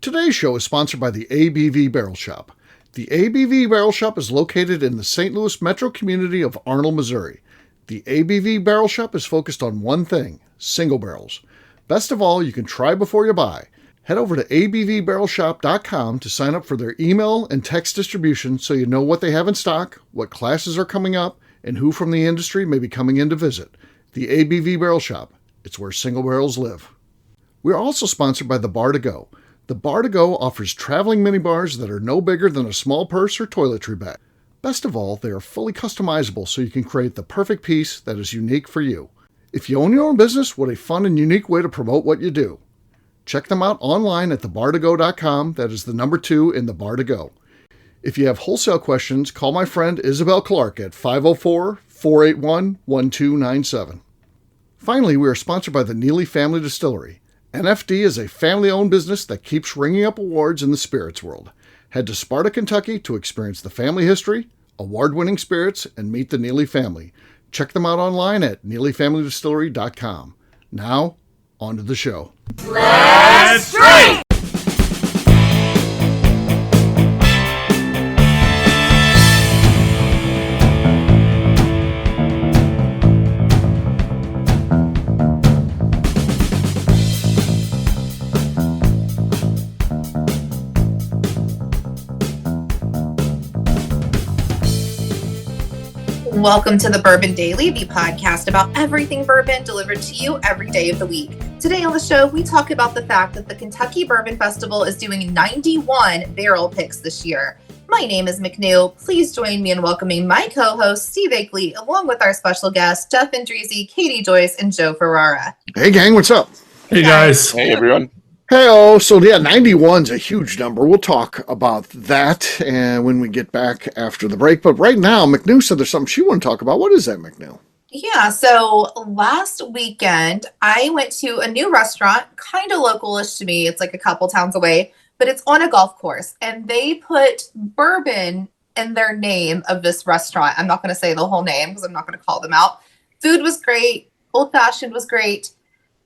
Today's show is sponsored by the ABV Barrel Shop. The ABV Barrel Shop is located in the St. Louis metro community of Arnold, Missouri. The ABV Barrel Shop is focused on one thing, single barrels. Best of all, you can try before you buy. Head over to abvbarrelshop.com to sign up for their email and text distribution so you know what they have in stock, what classes are coming up, and who from the industry may be coming in to visit. The ABV Barrel Shop. It's where single barrels live. We're also sponsored by the Bar to Go. The Bar to Go offers traveling minibars that are no bigger than a small purse or toiletry bag. Best of all, they are fully customizable so you can create the perfect piece that is unique for you. If you own your own business, what a fun and unique way to promote what you do. Check them out online at thebar2go.com. That is the number 2 in the Bar to Go. If you have wholesale questions, call my friend Isabel Clark at 504-481-1297. Finally, we are sponsored by the Neely Family Distillery. NFD is a family-owned business that keeps ringing up awards in the spirits world. Head to Sparta, Kentucky to experience the family history, award-winning spirits, and meet the Neely family. Check them out online at neelyfamilydistillery.com. Now, on to the show. Let's drink! Welcome to the Bourbon Daily, the podcast about everything bourbon delivered to you every day of the week. Today on the show, we talk about the fact that the Kentucky Bourbon Festival is doing 91 barrel picks this year. My name is McNew. Please join me in welcoming my co-host, Steve Akeley, along with our special guests, Jeff Andreezy, Katie Joyce, and Joe Ferrara. Hey, gang, what's up? Hey, guys. Hey, everyone. Hey, so yeah, 91's a huge number. We'll talk about that and when we get back after the break. But right now, McNew said there's something she wanted to talk about. What is that, McNew? Yeah, so last weekend, I went to a new restaurant, kind of localish to me. It's like a couple towns away, but it's on a golf course. And they put bourbon in their name of this restaurant. I'm not going to say the whole name because I'm not going to call them out. Food was great. Old-fashioned was great.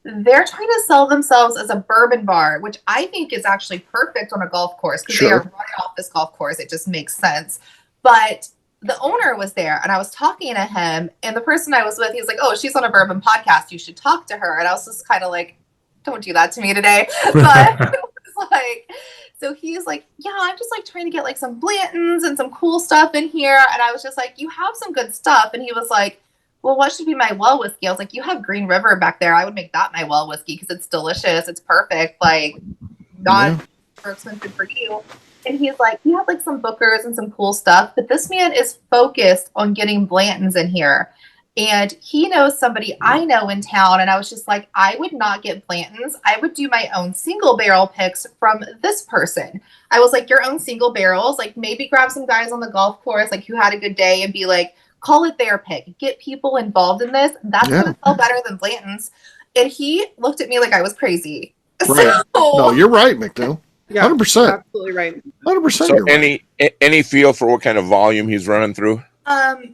They're trying to sell themselves as a bourbon bar, which I think is actually perfect on a golf course because They are right off this golf course. It just makes sense. But the owner was there and I was talking to him, and the person I was with, he was like, "Oh, she's on a bourbon podcast. You should talk to her." And I was just kind of like, "Don't do that to me today." But it was like, so he's like, "Yeah, I'm just like trying to get like some Blantons and some cool stuff in here." And I was just like, "You have some good stuff." And he was like, "Well, what should be my well whiskey?" I was like, "You have Green River back there. I would make that my well whiskey because it's delicious. It's perfect. Like, not for expensive for you." And he's like, "You have like some Bookers and some cool stuff, but this man is focused on getting Blantons in here. And he knows somebody I know in town." And I was just like, "I would not get Blantons. I would do my own single barrel picks from this person." I was like, "Your own single barrels, like maybe grab some guys on the golf course, like who had a good day, and be like, call it their pick. Get people involved in this. That's going to sell better than Blanton's." And he looked at me like I was crazy. Right. No, you're right, McNew. Yeah, 100%. absolutely right. 100%. So any feel for what kind of volume he's running through?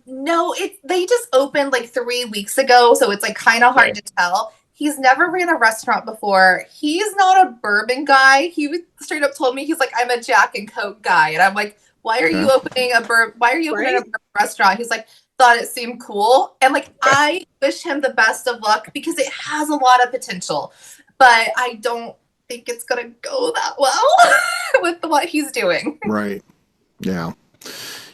No, they just opened like 3 weeks ago, so it's like kind of hard to tell. He's never ran a restaurant before. He's not a bourbon guy. He straight up told me, he's like, "I'm a Jack and Coke guy." And I'm like, "Why are you opening a bourbon restaurant?" He's like, "Thought it seemed cool." And like, I wish him the best of luck because it has a lot of potential, but I don't think it's going to go that well with what he's doing. Right. Yeah.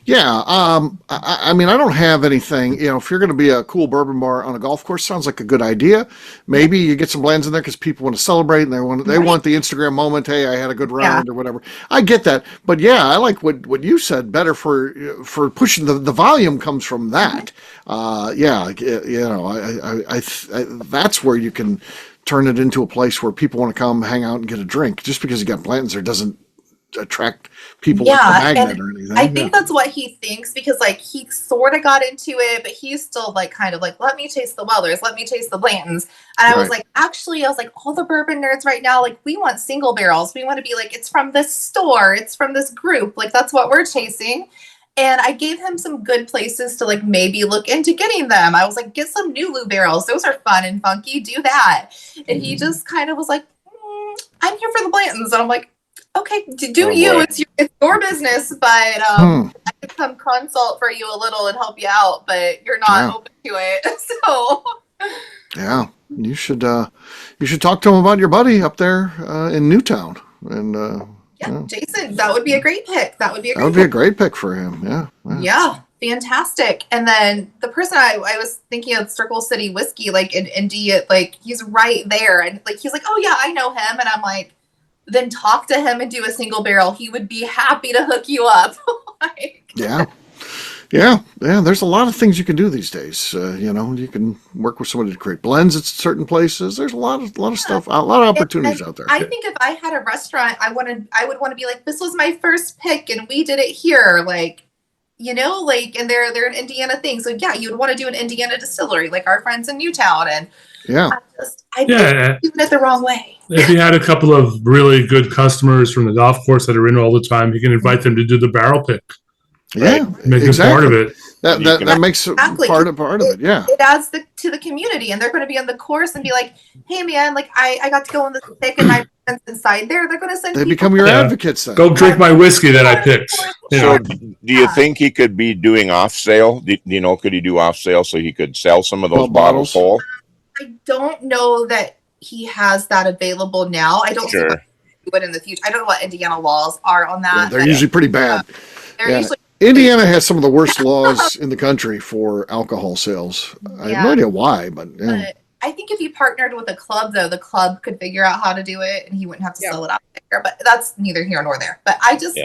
Yeah. I mean, I don't have anything, if you're going to be a cool bourbon bar on a golf course, sounds like a good idea. Maybe you get some blends in there because people want to celebrate and they want the Instagram moment. Hey, I had a good round or whatever. I get that. But yeah, I like what you said better for pushing the volume comes from that. That's where you can turn it into a place where people want to come hang out and get a drink. Just because you got Blantons there doesn't attract people like a magnet or anything. I think that's what he thinks because like he sort of got into it, but he's still like kind of like, "Let me taste the Wellers, let me taste the Blantons." And I was like, actually, all the bourbon nerds right now, like we want single barrels. We want to be like, it's from this store, it's from this group. Like that's what we're chasing. And I gave him some good places to like maybe look into getting them. I was like, "Get some Nulu barrels. Those are fun and funky. Do that." And he just kind of was like, "I'm here for the Blantons." And I'm like, Okay, do Oh, you? boy. It's your business, but I can come consult for you a little and help you out, but you're not open to it. So Yeah, you should talk to him about your buddy up there in Newtown, and yeah, Jason, that would be a great pick. That would be a that great would be a pick. great pick for him. Yeah. Yeah, fantastic. And then the person I was thinking of, Circle City Whiskey, like in Indy, like he's right there, and like he's like, oh yeah, I know him, and I'm like, then talk to him and do a single barrel. He would be happy to hook you up. Like, Yeah. There's a lot of things you can do these days. You can work with somebody to create blends at certain places. There's a lot of stuff, a lot of opportunities out there. I think if I had a restaurant, I would want to be like, this was my first pick, and we did it here, like, and they're an Indiana thing. So yeah, you would want to do an Indiana distillery, like our friends in Newtown, and I doing it the wrong way. If he had a couple of really good customers from the golf course that are in all the time, he can invite them to do the barrel pick. Yeah, Make it part of it. That makes part of it. Yeah, it adds to the community, and they're going to be on the course and be like, "Hey, man, like I got to go on the pick, and my friends inside there, they're going to send. They become your advocates. Then go drink my whiskey that I picked." So, do you think he could be doing off sale? Could he do off sale so he could sell some of those bottles whole? I don't know that he has that available now. I don't see what he would in the future. I don't know what Indiana laws are on that. Yeah, they're usually pretty bad. Usually. Indiana has some of the worst laws in the country for alcohol sales. I have no idea why, but I think if he partnered with a club, though, the club could figure out how to do it, and he wouldn't have to sell it out there. But that's neither here nor there. But I just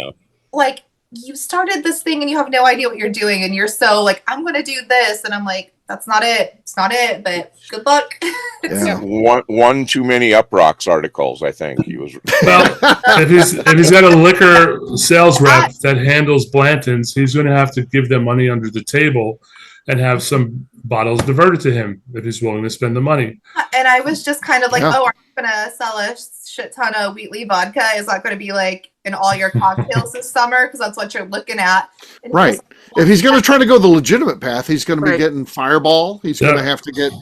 like, you started this thing and you have no idea what you're doing, and you're so like, I'm going to do this, and I'm like, that's not it. It's not it. But good luck. Yeah. One too many Uprocks articles. I think he was. Well, if he's got a liquor sales rep that handles Blanton's, he's going to have to give them money under the table and have some bottles diverted to him if he's willing to spend the money. And I was just kind of like, oh, are you going to sell a shit ton of Wheatley vodka? Is that going to be like in all your cocktails this summer? Because that's what you're looking at. And right. If he's going to try to go the legitimate path, he's going to be getting Fireball. He's going to have to get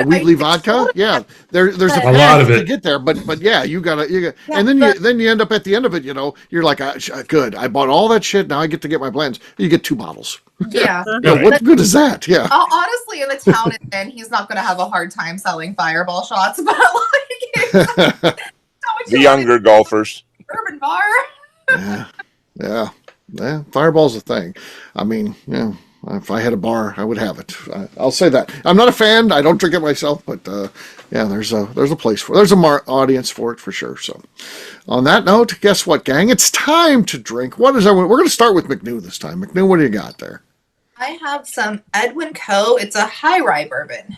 Wheatley vodka. Yeah, there's a lot of it to get there, but yeah, you got, and then you end up at the end of it. You're like, good. I bought all that shit. Now I get to get my blends. You get 2 bottles. Yeah. What good is that? Yeah. Honestly, in the town it's in, he's not going to have a hard time selling Fireball shots, but like the younger golfers. Bourbon bar. Yeah. Fireball's a thing. I mean, if I had a bar, I would have it. I'll say that. I'm not a fan. I don't drink it myself, but there's a place for it. There's audience for it for sure. So, on that note, guess what, gang? It's time to drink. We're going to start with McNew this time. McNew, what do you got there? I have some Edwin Co. It's a high rye bourbon.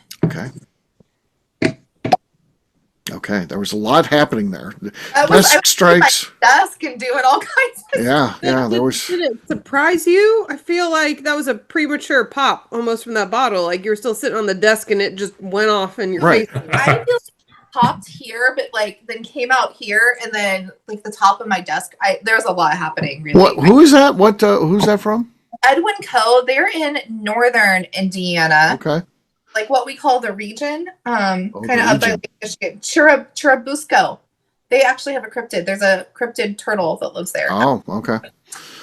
Okay, there was a lot happening there. Desk strikes. Desk and doing all kinds of stuff. There was. Did it surprise you? I feel like that was a premature pop almost from that bottle. Like you were still sitting on the desk and it just went off in your face. I feel like it popped here, but like then came out here, and then like the top of my desk. There's a lot happening. Really. Who is that? Who's that from? Edwin Co. They're in northern Indiana. Okay. Like what we call the region, kind of up by Michigan. Churubusco. They actually have a cryptid. There's a cryptid turtle that lives there. Oh, okay.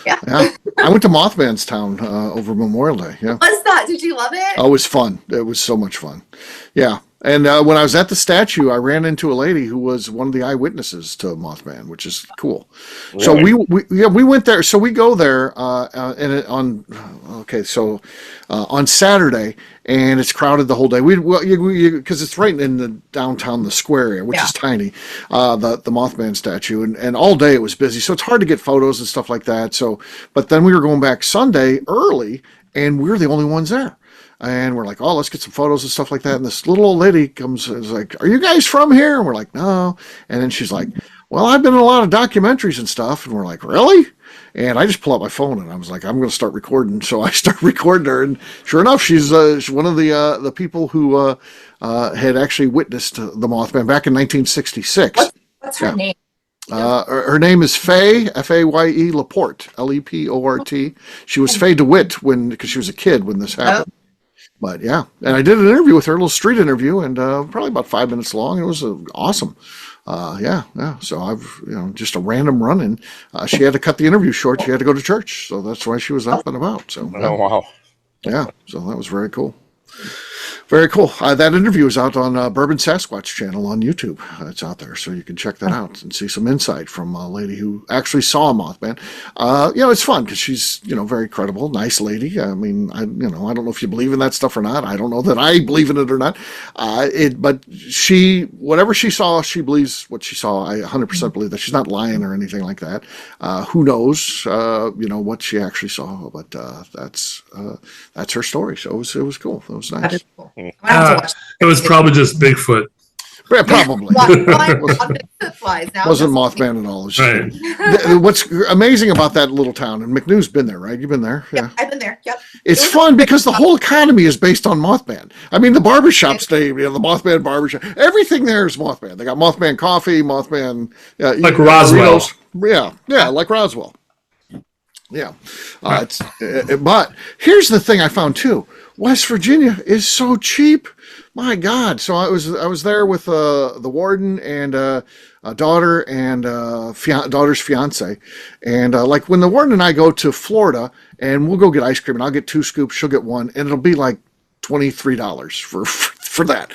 Yeah. I went to Mothman's Town over Memorial Day. Yeah. What's that? Did you love it? Oh, it was fun. It was so much fun. Yeah. And when I was at the statue, I ran into a lady who was one of the eyewitnesses to Mothman, which is cool. Really? So we went there. So we go there on Saturday, and it's crowded the whole day. Because it's right in the downtown, the square area, which is tiny. The Mothman statue, and all day it was busy. So it's hard to get photos and stuff like that. So, but then we were going back Sunday early, and we were the only ones there. And we're like, oh, let's get some photos and stuff like that. And this little old lady comes and is like, are you guys from here? And we're like, no. And then she's like, well, I've been in a lot of documentaries and stuff. And we're like, really? And I just pull out my phone and I was like, I'm going to start recording. So I start recording her. And sure enough, she's one of the people who had actually witnessed the Mothman back in 1966. What's her name? Her name is Faye, F-A-Y-E Laporte, L-E-P-O-R-T. She was Faye DeWitt because she was a kid when this happened. But yeah, and I did an interview with her, a little street interview, and probably about 5 minutes long. It was awesome. Yeah. So I've, just a random run-in. She had to cut the interview short. She had to go to church, so that's why she was up and about. So Oh, wow. yeah. So that was very cool. Very cool. That interview is out on Bourbon Sasquatch channel on YouTube. It's out there, so you can check that out and see some insight from a lady who actually saw a Mothman. It's fun because she's, very credible, nice lady. I mean, I don't know if you believe in that stuff or not. I don't know that I believe in it or not. But whatever she saw, she believes what she saw. I 100% believe that she's not lying or anything like that. Who knows, what she actually saw? But that's her story. So it was cool. It was nice. That is cool. I'm gonna have to watch It was probably just Bigfoot. Yeah, probably. Flies now. Wasn't Mothman at all. It was just- Right. What's amazing about that little town, and McNew's been there, right? You've been there? Yep, I've been there. Yep. It's fun because the whole economy is based on Mothman. I mean, the barbershops, the Mothman barbershop, everything there is Mothman. They got Mothman coffee, Mothman. Like Roswell. Yeah, like Roswell. Yeah. But here's the thing I found too. West Virginia is so cheap. My God. So I was there with the warden and a daughter and daughter's fiance. And like when the warden and I go to Florida and we'll go get ice cream and I'll get 2 scoops, she'll get 1, and it'll be like $23 for that.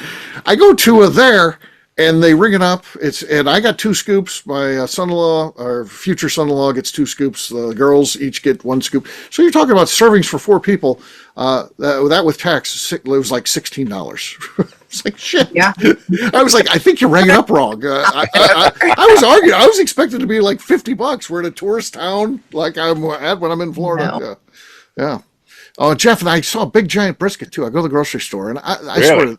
I go to there and they ring it up. And I got 2 scoops. My son-in-law or future son-in-law gets 2 scoops. The girls each get 1 scoop. So you're talking about servings for 4 people. That with tax, it was like $16. It's like shit. Yeah. I was like, I think you rang it up wrong. I was arguing. I was expecting to be like $50. We're in a tourist town, like I'm at when I'm in Florida. No. Yeah. Oh, Jeff, and I saw a big giant brisket too. I go to the grocery store and I Really? swear to,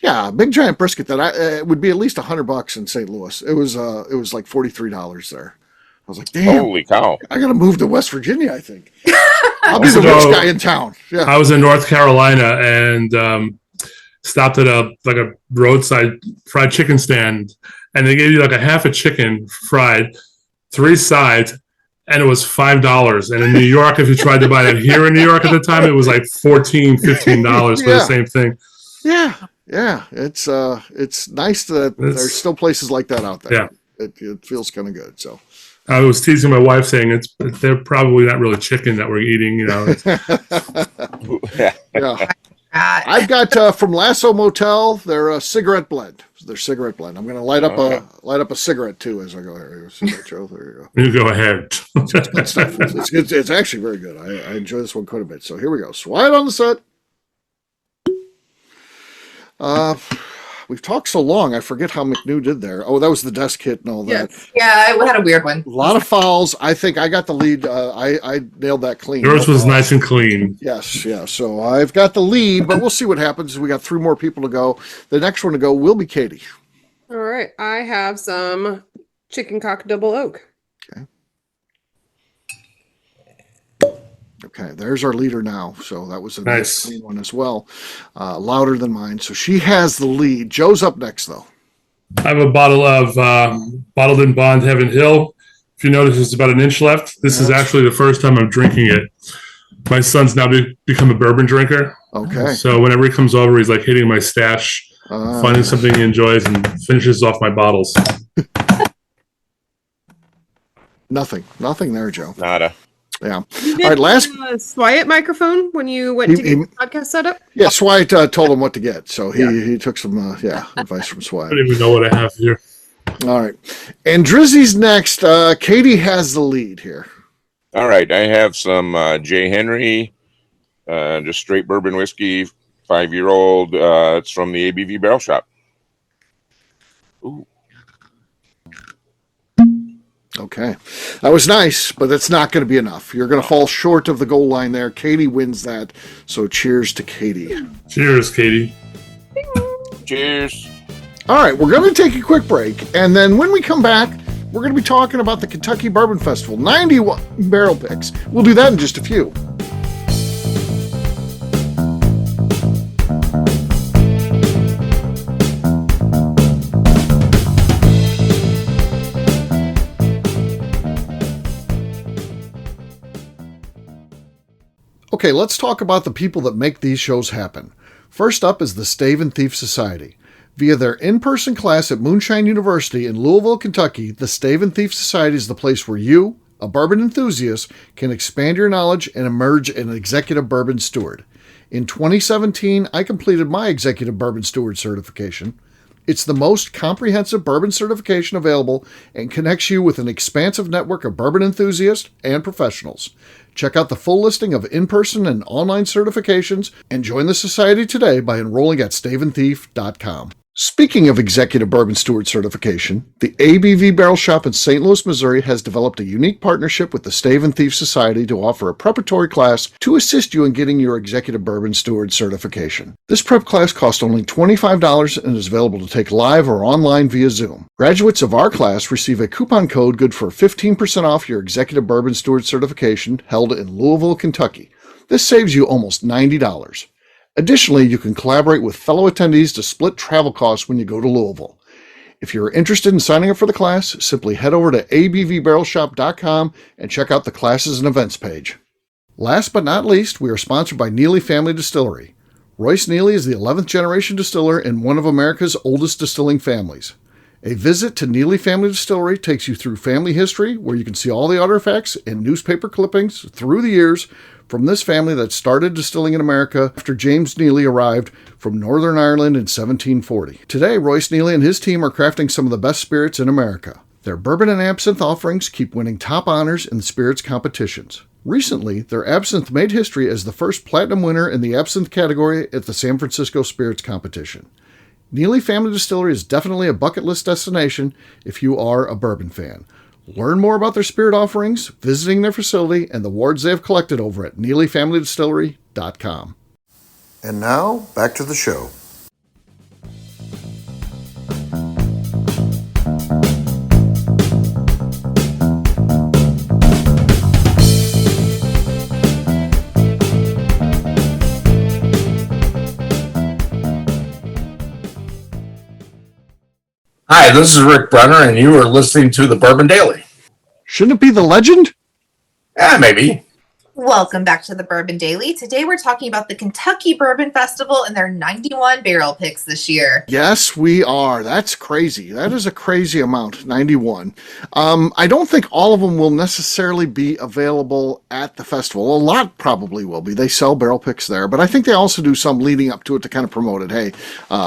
yeah, big giant brisket that it would be at least $100 in St. Louis. It was like $43 there. I was like, damn, Holy cow. I got to move to West Virginia, I think. I'll be the rich guy in town. Yeah. I was in North Carolina and stopped at a roadside fried chicken stand, and they gave you like a half a chicken fried, 3 sides, and it was $5. And in New York, if you tried to buy that here in New York at the time, it was like $14, $15 for the same thing. Yeah. It's nice that there's still places like that out there. Yeah. It feels kind of good. So I was teasing my wife saying they're probably not really chicken that we're eating, yeah. I've got from Lasso Motel their cigarette blend. Their cigarette blend. I'm going to light up a cigarette too as I go here. Cigarette show. There you go. You go ahead. It's good stuff. It's actually very good. I enjoy this one quite a bit. So here we go. Swide on the set. We've talked so long, I forget how McNew did there. Oh, that was the desk hit and all that. Yes. Yeah, I had a weird one. A lot of fouls. I think I got the lead. I nailed that clean. Yours was nice and clean. Yes, yeah. So I've got the lead, but we'll see what happens. We got 3 more people to go. The next one to go will be Katie. All right. I have some chicken cock double oak. Okay, there's our leader now. So that was a Nice. clean one as well. Louder than mine. So she has the lead. Joe's up next, though. I have a bottle of Bottled in Bond Heaven Hill. If you notice, it's about an inch left. This is actually the first time I'm drinking it. My son's now become a bourbon drinker. Okay. So whenever he comes over, he's like hitting my stash, finding something he enjoys, and finishes off my bottles. Nothing there, Joe. Nada. Yeah. You did All right, last. Swiat microphone when you went to get the podcast set up? Yeah, Swite told him what to get. So he took some advice from I Swite. don't even know what I have here. All right. And Drizzy's next. Katie has the lead here. All right. I have some J. Henry, just straight bourbon whiskey, 5-year-old. It's from the ABV Barrel Shop. Ooh. Okay. That was nice, but that's not going to be enough. You're going to fall short of the goal line there. Katie wins that. So cheers to Katie. Cheers, Katie. Cheers. All right. We're going to take a quick break. And then when we come back, we're going to be talking about the Kentucky Bourbon Festival. 91 barrel picks. We'll do that in just a few. Okay, let's talk about the people that make these shows happen. First up is the Stave and Thief Society. Via their in-person class at Moonshine University in Louisville, Kentucky, the Stave and Thief Society is the place where you, a bourbon enthusiast, can expand your knowledge and emerge an executive bourbon steward. In 2017, I completed my executive bourbon steward certification. It's the most comprehensive bourbon certification available and connects you with an expansive network of bourbon enthusiasts and professionals. Check out the full listing of in-person and online certifications and join the society today by enrolling at staveandthief.com. Speaking of executive bourbon steward certification, the ABV Barrel Shop in St. Louis, Missouri has developed a unique partnership with the Stave and Thief Society to offer a preparatory class to assist you in getting your executive bourbon steward certification. This prep class costs only $25 and is available to take live or online via Zoom. Graduates of our class receive a coupon code good for 15% off your executive bourbon steward certification held in Louisville, Kentucky. This saves you almost $90. Additionally, you can collaborate with fellow attendees to split travel costs when you go to Louisville. If you're interested in signing up for the class, simply head over to abvbarrelshop.com and check out the classes and events page. Last but not least, we are sponsored by Neely Family Distillery. Royce Neely is the 11th generation distiller in one of America's oldest distilling families. A visit to Neely Family Distillery takes you through family history, where you can see all the artifacts and newspaper clippings through the years from this family that started distilling in America after James Neely arrived from Northern Ireland in 1740. Today, Royce Neely and his team are crafting some of the best spirits in America. Their bourbon and absinthe offerings keep winning top honors in the spirits competitions. Recently, their absinthe made history as the first platinum winner in the absinthe category at the San Francisco Spirits Competition. Neely Family Distillery is definitely a bucket list destination if you are a bourbon fan. Learn more about their spirit offerings, visiting their facility, and the awards they have collected over at NeelyFamilyDistillery.com. And now, back to the show. Hi, this is Rick Brenner, and you are listening to the Bourbon Daily. Shouldn't it be the legend? Maybe. Welcome back to the Bourbon Daily. Today we're talking about the Kentucky Bourbon Festival and their 91 barrel picks this year. Yes, we are. That's crazy. That is a crazy amount, 91. I don't think all of them will necessarily be available at the festival. A lot probably will be. They sell barrel picks there, but I think they also do some leading up to it to kind of promote it. Hey,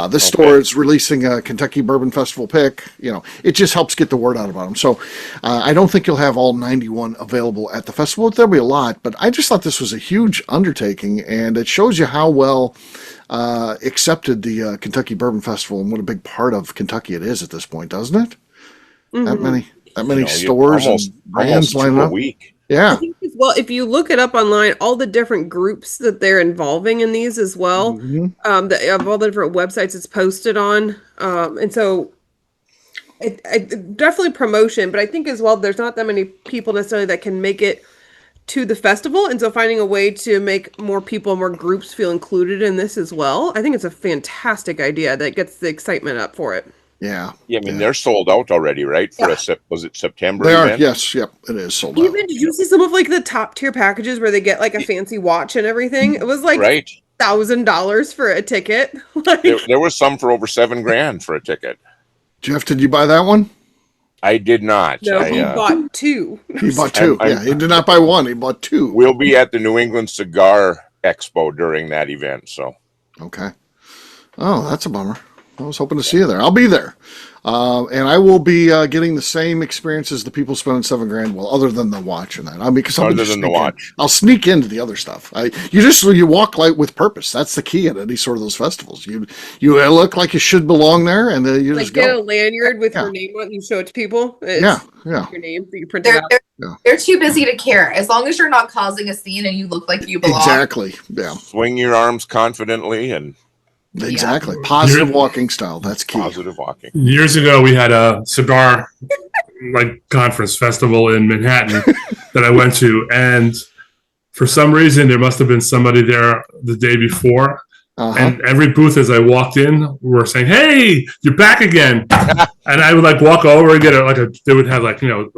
this store is releasing a Kentucky Bourbon Festival pick. You know, it just helps get the word out about them. So I don't think you'll have all 91 available at the festival. There'll be a lot, but I just thought this was a huge undertaking, and it shows you how well accepted the Kentucky Bourbon Festival and what a big part of Kentucky it is at this point, doesn't it? Mm-hmm. That many stores and brands lining up. Yeah. I think well, if you look it up online, all the different groups that they're involving in these as well, of all the different websites it's posted on, and so. Definitely promotion, but I think as well, there's not that many people necessarily that can make it to the festival, and so finding a way to make more people, more groups feel included in this as well, I think it's a fantastic idea that gets the excitement up for it. Yeah. Yeah, I mean, they're sold out already, right? For was it September? They are, yes, yep, it is sold out. Even, did you see some of like the top tier packages where they get like a fancy watch and everything? It was like $1,000 for a ticket. Like, there was some for over $7,000 for a ticket. Jeff, did you buy that one? I did not. No, he bought two. He bought two. He did not buy one. He bought two. We'll be at the New England Cigar Expo during that event. So, okay. Oh, that's a bummer. I was hoping to see you there. I'll be there. And I will be getting the same experience as the people spending $7,000. Well, other than the watch and that. Because other than the watch, I'll sneak into the other stuff. You walk like with purpose. That's the key at any sort of those festivals. You look like you should belong there, and you like just get a lanyard with your name on it. You show it to people. It's your name that you print it out. They're too busy to care. As long as you're not causing a scene and you look like you belong. Exactly. Yeah. Swing your arms confidently and. Exactly. Positive walking style. That's key. Positive walking. Years ago, we had a cigar conference festival in Manhattan that I went to. And for some reason, there must have been somebody there the day before. And every booth as I walked in were saying, "Hey, you're back again." And I would walk over and get they would have a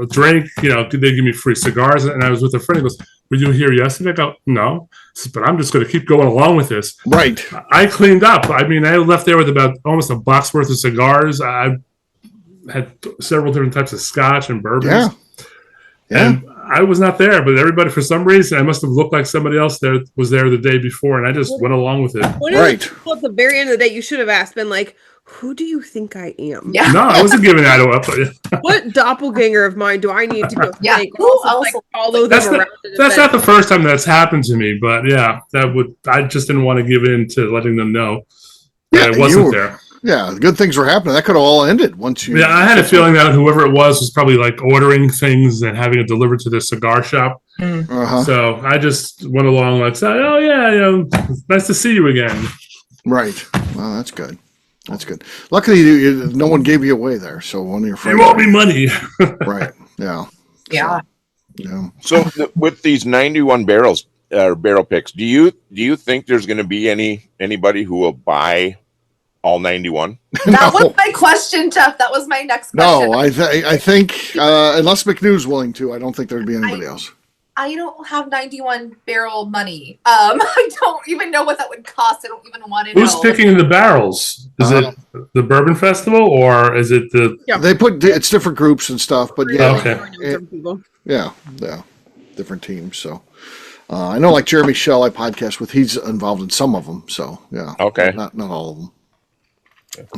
drink, they give me free cigars. And I was with a friend who goes, were you here yesterday? I go, no. But I'm just going to keep going along with this. Right. I cleaned up. I mean, I left there with about almost a box worth of cigars. I had several different types of scotch and bourbons. Yeah. And I was not there, but everybody, for some reason, I must have looked like somebody else there was there the day before, and I just went along with it. Right. Well, at the very end of the day, you should have asked, been like, who do you think I am? Yeah. No, I wasn't giving that up. What doppelganger of mine do I need to go Yeah. thank? Who Also, like, else- follow them That's, around. that's not the first time that's happened to me, but yeah, I just didn't want to give in to letting them know that I you wasn't were- there. Yeah, good things were happening. That could have all ended once you. Yeah, I had a feeling that whoever it was probably like ordering things and having it delivered to the cigar shop. Uh-huh. So I just went along like, oh yeah, nice to see you again. Right. Well, that's good. That's good. Luckily, no one gave you away there. So one of your friends. You owe me money. Right. Yeah. Yeah. Yeah. So with these 91 barrels barrel picks, do you think there's going to be anybody who will buy all 91? That was my question, Jeff. That was my next question. No, I think unless McNew's willing to, I don't think there'd be anybody else. I don't have 91 barrel money. I don't even know what that would cost. I don't even want to know. Who's picking the barrels? Is it the Bourbon Festival or is it the? They put it's different groups and stuff, but yeah, Okay. yeah, different teams. So I know, like Jeremy Shell, I podcast with. He's involved in some of them. So yeah, Okay. not all of them.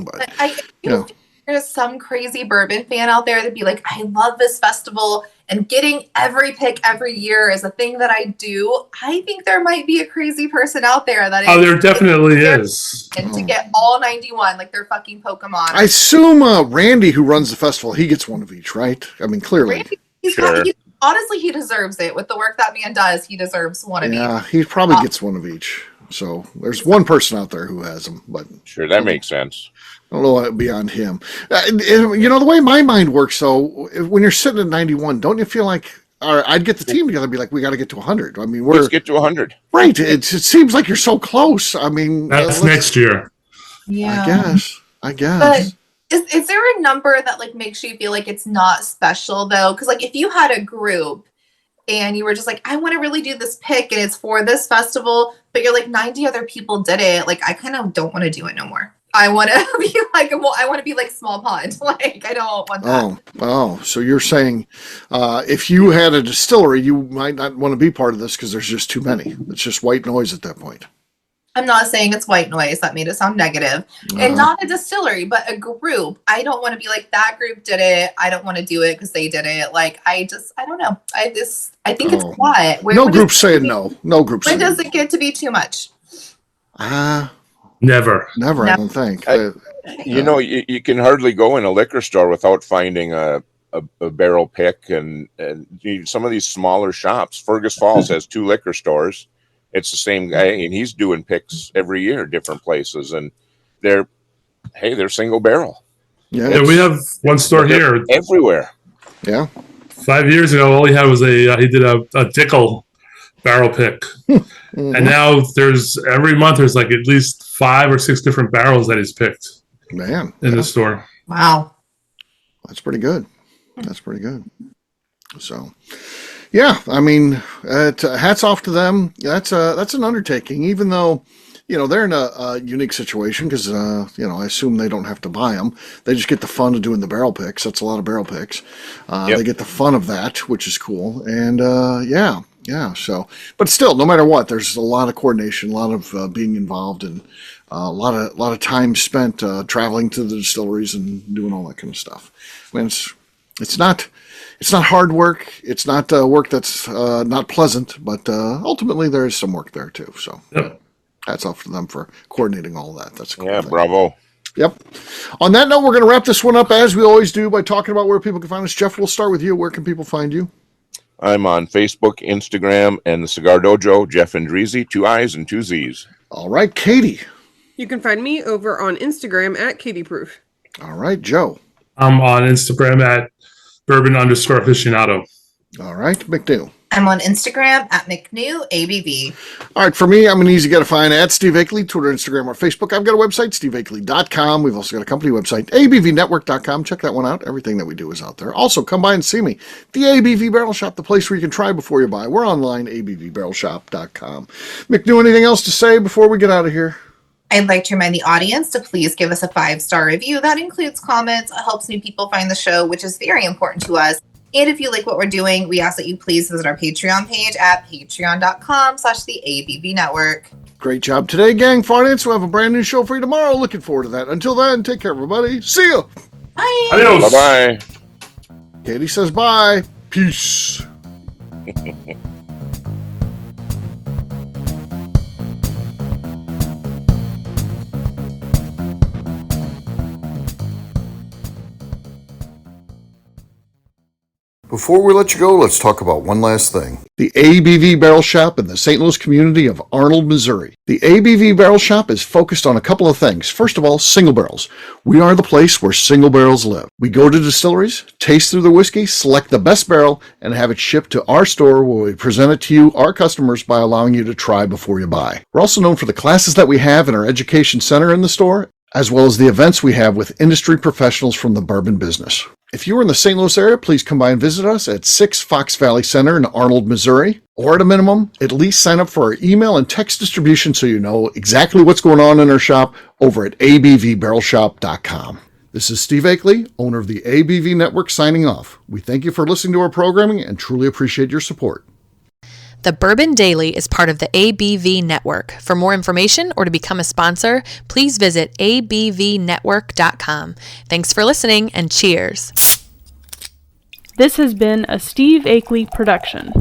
But I yeah. there's some crazy bourbon fan out there that'd be like, I love this festival and getting every pick every year is a thing that I do. I think there might be a crazy person out there that Oh, there definitely is. and to get all 91 like they're fucking Pokemon. I assume Randy, who runs the festival, he gets one of each, right? I mean, clearly. Randy, Sure. honestly, he deserves it. With the work that man does, he deserves one of each. Yeah, he probably gets one of each. So there's one person out there who has them, but Sure, that makes sense. I don't know beyond him. You know, the way my mind works, though, when you're sitting at 91, don't you feel like, all right, I'd get the team together and be like, we got to get to 100. I mean, Let's get to 100. right. It seems like you're so close. I mean, That's next year. Yeah. I guess. Is there a number that like makes you feel like it's not special though? Because like if you had a group and you were just like, I want to really do this pick and it's for this festival, but you're like 90 other people did it. Like I kind of don't want to do it no more. I want to be like, well, I want to be like small pond. Like I don't want that. Oh, so you're saying if you had a distillery, you might not want to be part of this because there's just too many. It's just white noise at that point. I'm not saying it's white noise. That made it sound negative. And not a distillery, but a group. I don't want to be like that group did it. I don't want to do it because they did it. Like I don't know. I think it's quiet. No group's saying no. No group's When saying does it get to be too much? Never. never, I don't think. You know, you can hardly go in a liquor store without finding a barrel pick, and some of these smaller shops. Fergus Falls has 2 liquor stores. It's the same guy, and he's doing picks every year, different places, and they're single barrel. Yeah, Yeah, we have one store here. Everywhere. yeah. 5 years ago, all he had was he did a Dickel barrel pick. And now every month there's like at least 5 or 6 different barrels that he's picked Man, in the store. Wow. that's pretty good. That's pretty good. So, yeah, I mean, hats off to them. That's an undertaking, even though, you know, they're in a unique situation because, you know, I assume they don't have to buy them. They just get the fun of doing the barrel picks. That's a lot of barrel picks. Yep. They get the fun of that, which is cool. And, yeah. So, but still, no matter what, there's a lot of coordination, a lot of being involved, and a lot of time spent traveling to the distilleries and doing all that kind of stuff. I mean, it's not hard work. It's not work that's not pleasant, but ultimately there is some work there too. So, Yep. hats off to them for coordinating all that. That's a cool Yeah, thing. bravo. Yep. On that note, we're going to wrap this one up as we always do by talking about where people can find us. Jeff, we'll start with you. Where can people find you? I'm on Facebook, Instagram, and the Cigar Dojo, Jeff Andreezy, 2 I's and 2 Z's. All right, Katie. You can find me over on Instagram at KatieProof. All right, Joe. I'm on Instagram at bourbon_aficionado. All right, McNew. I'm on Instagram at McNew ABV. All right, for me, I'm an easy guy to find at Steve Akeley, Twitter, Instagram, or Facebook. I've got a website, steveakeley.com. We've also got a company website, abvnetwork.com. Check that one out. Everything that we do is out there. Also, come by and see me. The ABV Barrel Shop, the place where you can try before you buy. We're online, abvbarrelshop.com. McNew, anything else to say before we get out of here? I'd like to remind the audience to please give us a 5-star review. That includes comments. It helps new people find the show, which is very important to us. And if you like what we're doing, we ask that you please visit our Patreon page at patreon.com/the ABV Network. Great job today, gang. Finance, we'll have a brand new show for you tomorrow. Looking forward to that. Until then, take care, everybody. See ya. Bye. Adios. Bye-bye. Katie says bye. Peace. Before we let you go, let's talk about one last thing. The ABV Barrel Shop in the St. Louis community of Arnold, Missouri. The ABV Barrel Shop is focused on a couple of things. First of all, single barrels. We are the place where single barrels live. We go to distilleries, taste through the whiskey, select the best barrel, and have it shipped to our store where we present it to you, our customers, by allowing you to try before you buy. We're also known for the classes that we have in our education center in the store, as well as the events we have with industry professionals from the bourbon business. If you are in the St. Louis area, please come by and visit us at 6 Fox Valley Center in Arnold, Missouri. Or at a minimum, at least sign up for our email and text distribution so you know exactly what's going on in our shop over at abvbarrelshop.com. This is Steve Akeley, owner of the ABV Network, signing off. We thank you for listening to our programming and truly appreciate your support. The Bourbon Daily is part of the ABV Network. For more information or to become a sponsor, please visit abvnetwork.com. Thanks for listening and cheers. This has been a Steve Akeley production.